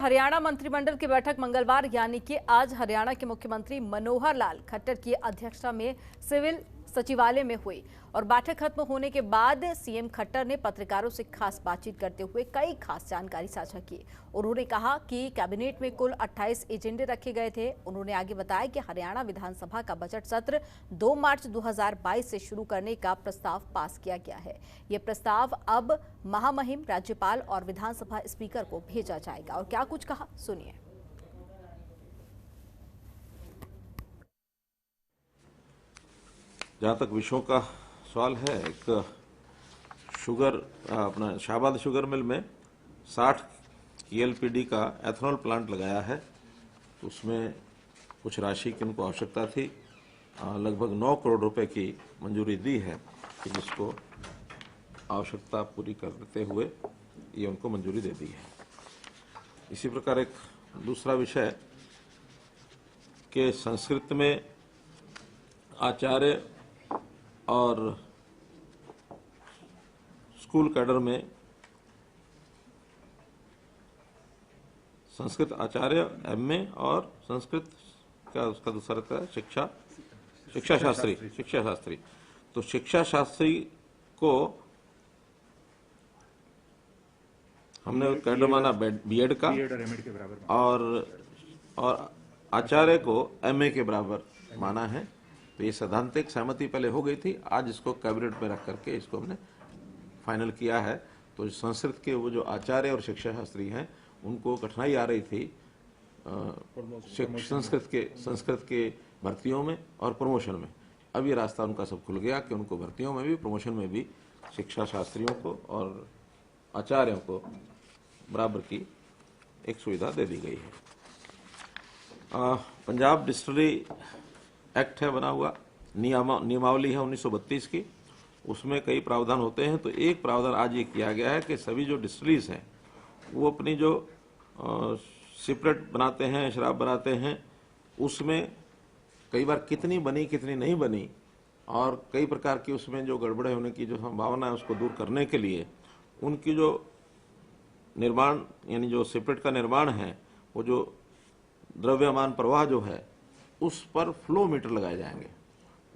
हरियाणा मंत्रिमंडल की बैठक मंगलवार यानी कि आज हरियाणा के मुख्यमंत्री मनोहर लाल खट्टर की अध्यक्षता में सिविल सचिवालय में हुई और बैठक खत्म होने के बाद सीएम खट्टर ने पत्रकारों से खास बातचीत करते हुए कई खास जानकारी साझा की। उन्होंने कहा कि कैबिनेट में कुल 28 एजेंडे रखे गए थे। उन्होंने आगे बताया कि हरियाणा विधानसभा का बजट सत्र 2 मार्च 2022 से शुरू करने का प्रस्ताव पास किया गया है। ये प्रस्ताव अब महामहिम राज्यपाल और विधानसभा स्पीकर को भेजा जाएगा। और क्या कुछ कहा, सुनिए। जहाँ तक विषयों का सवाल है, एक अपना शाहबाद शुगर मिल में 60 ELPD का एथेनॉल प्लांट लगाया है। तो उसमें कुछ राशि की उनको आवश्यकता थी, लगभग 9 करोड़ रुपए की मंजूरी दी है कि जिसको आवश्यकता पूरी करते हुए ये उनको मंजूरी दे दी है। इसी प्रकार एक दूसरा विषय कि संस्कृत में आचार्य और स्कूल कैडर में संस्कृत आचार्य MA और संस्कृत क्या उसका दूसरा रहता है शिक्षा शास्त्री। तो शिक्षा शास्त्री को हमने कैडर माना B.Ed का और आचार्य को MA के बराबर माना है। तो ये सैद्धांतिक सहमति पहले हो गई थी, आज इसको कैबिनेट में रख करके इसको हमने फाइनल किया है। तो संस्कृत के वो जो आचार्य और शिक्षा शास्त्री हैं उनको कठिनाई आ रही थी संस्कृत के भर्तियों में और प्रमोशन में। अब ये रास्ता उनका सब खुल गया कि उनको भर्तियों में भी प्रमोशन में भी शिक्षा शास्त्रियों को और आचार्यों को बराबर की एक सुविधा दे दी गई है। पंजाब डिस्टिलरी एक्ट है बना हुआ, नियमावली है 1932 की, उसमें कई प्रावधान होते हैं। तो एक प्रावधान आज ये किया गया है कि सभी जो डिस्टिलरीज हैं वो अपनी जो सिपरेट बनाते हैं, शराब बनाते हैं, उसमें कई बार कितनी बनी कितनी नहीं बनी और कई प्रकार की उसमें जो गड़बड़े होने की जो संभावना है उसको दूर करने के लिए उनकी जो निर्माण यानी जो सिपरेट का निर्माण है वो जो द्रव्यमान प्रवाह जो है उस पर फ्लो मीटर लगाए जाएंगे।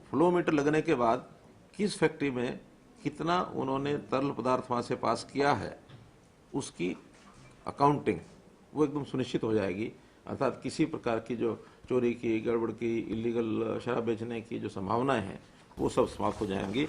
फ्लो मीटर लगने के बाद किस फैक्ट्री में कितना उन्होंने तरल पदार्थ वहां से पास किया है उसकी अकाउंटिंग वो एकदम सुनिश्चित हो जाएगी। अर्थात किसी प्रकार की जो चोरी की, गड़बड़ की, इलीगल शराब बेचने की जो संभावनाएं हैं वो सब समाप्त हो जाएंगी।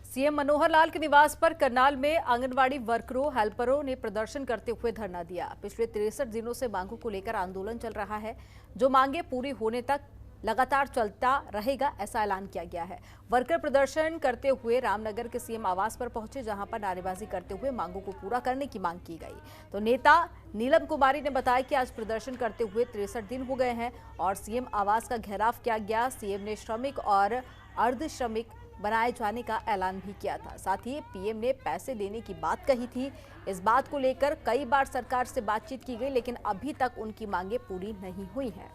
सीएम मनोहर लाल के निवास पर करनाल में आंगनवाड़ी वर्करों हेल्परों ने प्रदर्शन करते हुए धरना दिया। पिछले 63 दिनों से मांगों को लेकर आंदोलन चल रहा है, जो मांगे पूरी होने तक लगातार चलता रहेगा, ऐसा ऐलान किया गया है। वर्कर प्रदर्शन करते हुए रामनगर के सीएम आवास पर पहुंचे, जहां पर नारेबाजी करते हुए मांगों को पूरा करने की मांग की गई। तो नेता नीलम कुमारी ने बताया कि आज प्रदर्शन करते हुए 63 दिन हो गए हैं और सीएम आवास का घेराव किया गया। सीएम ने श्रमिक और अर्ध श्रमिक बनाए जाने का ऐलान भी किया था। साथ ही पीएम ने पैसे देने की बात कही थी। इस बात को लेकर कई बार सरकार से बातचीत की गई, लेकिन अभी तक उनकी मांगे पूरी नहीं हुई हैं।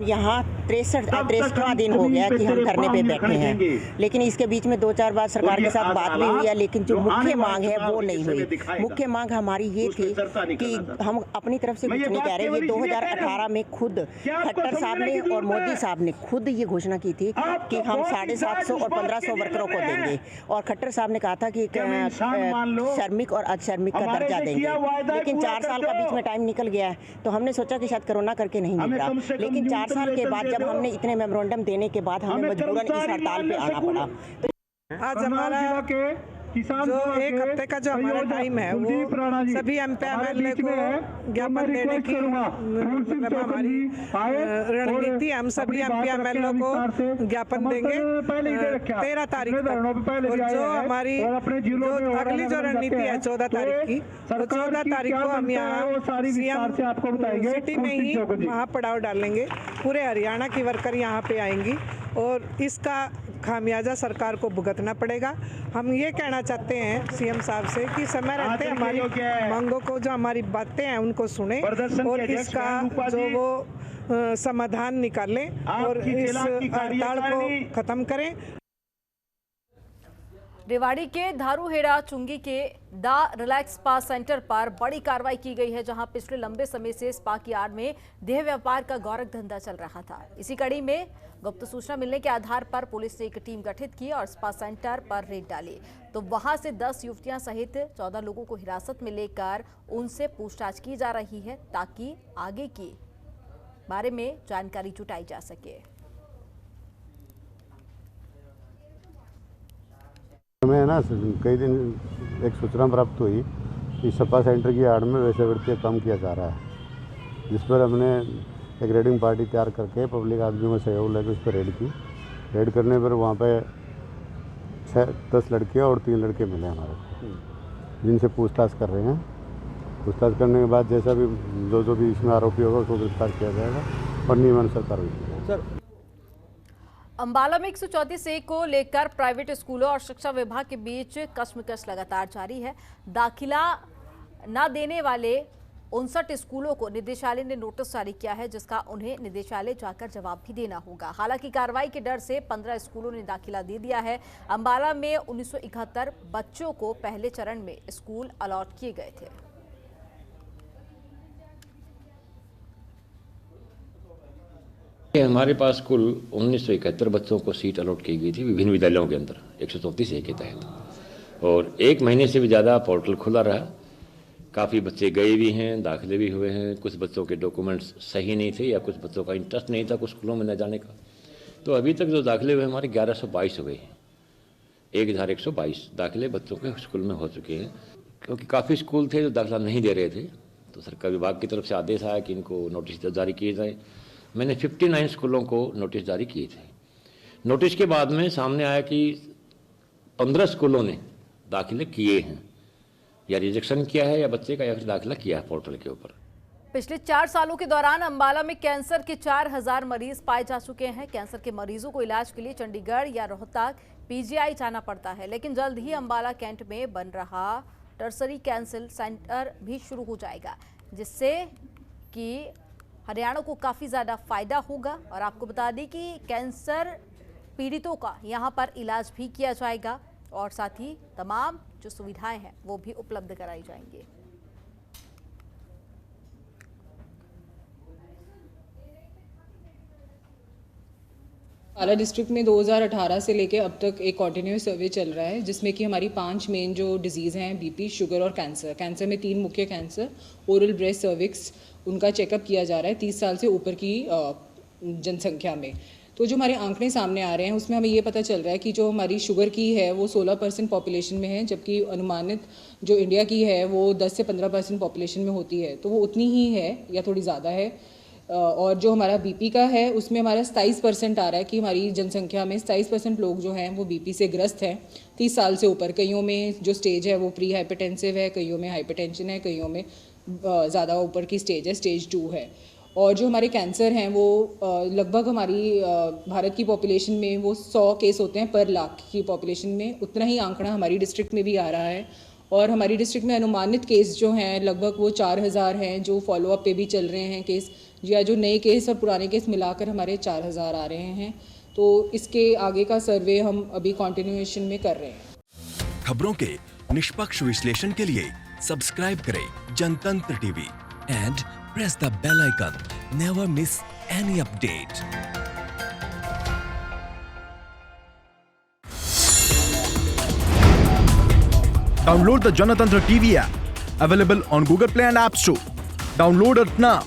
यहाँ 63वां दिन हो गया कि हम धरने पे बैठे हैं, लेकिन इसके बीच में 2-4 बार सरकार के साथ बात भी हुई है, लेकिन जो मुख्य मांग है वो नहीं हुई। मुख्य मांग हमारी ये थी कि हम अपनी तरफ से कुछ नहीं कह रहे। ये 2018 में खुद खट्टर साहब ने और मोदी साहब ने खुद ये घोषणा की थी कि हम 750 और 1500 वर्करों को देंगे, और खट्टर साहब ने कहा था कि श्रमिक और अश्रमिक का दर्जा देंगे। लेकिन 4 साल का बीच में टाइम निकल गया है, तो हमने सोचा कि शायद कोरोना करके नहीं निकला। लेकिन 4 साल के बाद जब हमने इतने मेमोरेंडम देने के बाद हमें मजबूरन इस हड़ताल पे आना पड़ा। आज हमारा जो 1 हफ्ते का जो हमारा टाइम है वो सभी MP-MLA को ज्ञापन देने की हमारी रणनीति। हम सभी MP-MLA को ज्ञापन देंगे 13 तारीख तक। और जो हमारी जो अगली जो रणनीति है 14 तारीख की, तो 14 तारीख को हम यहाँ CM सिटी में ही महापड़ाव डालेंगे। पूरे हरियाणा की वर्कर यहाँ पे आएंगी और इसका खामियाजा सरकार को भुगतना पड़ेगा। हम ये कहना चाहते हैं सीएम साहब से कि समय रहते हमारी मांगों को, जो हमारी बातें हैं उनको सुने और इसका जो वो समाधान निकालें और इस हड़ताल को ख़त्म करें। रेवाड़ी के धारूहेड़ा चुंगी के द रिलैक्स स्पा सेंटर पर बड़ी कार्रवाई की गई है, जहां पिछले लंबे समय से स्पा की आड़ में देह व्यापार का गौरव धंधा चल रहा था। इसी कड़ी में गुप्त सूचना मिलने के आधार पर पुलिस ने एक टीम गठित की और स्पा सेंटर पर रेड डाली, तो वहां से 10 युवतियां सहित 14 लोगों को हिरासत में लेकर उनसे पूछताछ की जा रही है, ताकि आगे के बारे में जानकारी जुटाई जा सके। हमें ना कई दिन एक सूचना प्राप्त हुई कि सपा सेंटर की आड़ में वेश्यावृत्ति का काम किया जा रहा है, जिस पर हमने एक रेडिंग पार्टी तैयार करके पब्लिक आदमियों का सहयोग लेकर उस पर रेड की। रेड करने पर वहाँ पे 10 लड़कियाँ और 3 लड़के मिले हमारे को, जिनसे पूछताछ कर रहे हैं। पूछताछ करने के बाद जैसा भी जो भी इसमें आरोपी होगा उसको गिरफ्तार किया जाएगा और नियमानुसार कार्रवाई की जाएगी। अंबाला में 134A को लेकर प्राइवेट स्कूलों और शिक्षा विभाग के बीच कश्मकश लगातार जारी है। दाखिला न देने वाले 59 स्कूलों को निदेशालय ने नोटिस जारी किया है, जिसका उन्हें निदेशालय जाकर जवाब भी देना होगा। हालांकि कार्रवाई के डर से 15 स्कूलों ने दाखिला दे दिया है। अंबाला में 1971 बच्चों को पहले चरण में स्कूल अलॉट किए गए थे। हमारे पास कुल 1971 बच्चों को सीट अलॉट की गई थी विभिन्न विद्यालयों के अंदर 134A के तहत, और 1 महीने से भी ज़्यादा पोर्टल खुला रहा। काफ़ी बच्चे गए भी हैं, दाखिले भी हुए हैं। कुछ बच्चों के डॉक्यूमेंट्स सही नहीं थे या कुछ बच्चों का इंटरेस्ट नहीं था कुछ स्कूलों में न जाने का। तो अभी तक जो दाखिले हुए हमारे 1122 हुए हैं। 1122 दाखिले बच्चों के स्कूल में हो चुके हैं, क्योंकि काफ़ी स्कूल थे जो दाखिला नहीं दे रहे थे। तो सरकार विभाग की तरफ से आदेश आया कि इनको नोटिस जारी किए जाए। मैंने 59 स्कूलों को नोटिस जारी किए थे। नोटिस के बाद में सामने आया कि 15 स्कूलों ने दाखिले किए हैं, या रिजेक्शन किया है या बच्चे का या फिर दाखिला किया है पोर्टल के ऊपर। पिछले 4 सालों के दौरान अंबाला में कैंसर के 4000 मरीज पाए जा चुके हैं। कैंसर के मरीजों को इलाज के लिए चंडीगढ़ या रोहतक PGI जाना पड़ता है, लेकिन जल्द ही अंबाला कैंट में बन रहा टर्सरी कैंसर सेंटर भी शुरू हो जाएगा, जिससे कि हरियाणा को काफ़ी ज़्यादा फायदा होगा। और आपको बता दें कि कैंसर पीड़ितों का यहाँ पर इलाज भी किया जाएगा और साथ ही तमाम जो सुविधाएं हैं वो भी उपलब्ध कराई जाएंगी। अंबाला डिस्ट्रिक्ट में 2018 से लेके अब तक एक कॉन्टिन्यूस सर्वे चल रहा है, जिसमें कि हमारी 5 मेन जो डिजीज़ हैं BP, शुगर और कैंसर। कैंसर में 3 मुख्य कैंसर, ओरल, ब्रेस्ट, सर्विक्स, उनका चेकअप किया जा रहा है 30 साल से ऊपर की जनसंख्या में। तो जो हमारे आंकड़े सामने आ रहे हैं उसमें हमें ये पता चल रहा है कि जो हमारी शुगर की है वो 16% पॉपुलेशन में है, जबकि अनुमानित जो इंडिया की है वो 10 से 15% पॉपुलेशन में होती है, तो वो उतनी ही है या थोड़ी ज़्यादा है। और जो हमारा BP का है उसमें हमारा 27% आ रहा है कि हमारी जनसंख्या में 27% लोग जो हैं वो BP से ग्रस्त हैं 30 साल से ऊपर। कईयों में जो स्टेज है वो प्री हाइपरटेंसिव है, कईयों में हाइपरटेंशन है, कईयों में ज़्यादा ऊपर की स्टेज है, स्टेज 2 है। और जो हमारे कैंसर हैं वो लगभग हमारी भारत की पॉपुलेशन में वो 100 केस होते हैं पर लाख की पॉपुलेशन में, उतना ही आंकड़ा हमारी डिस्ट्रिक्ट में भी आ रहा है। और हमारी डिस्ट्रिक्ट में अनुमानित केस जो हैं लगभग वो 4000 हैं, जो फॉलोअप पे भी चल रहे हैं केस, या जो नए केस और पुराने केस मिलाकर हमारे 4000 आ रहे हैं। तो इसके आगे का सर्वे हम अभी कंटिन्यूएशन में कर रहे हैं। खबरों के निष्पक्ष विश्लेषण के लिए सब्सक्राइब करें Janatantra TV and press the bell icon. Never miss any update. Download the Janatantra TV app, available on Google Play and App Store. Download it now.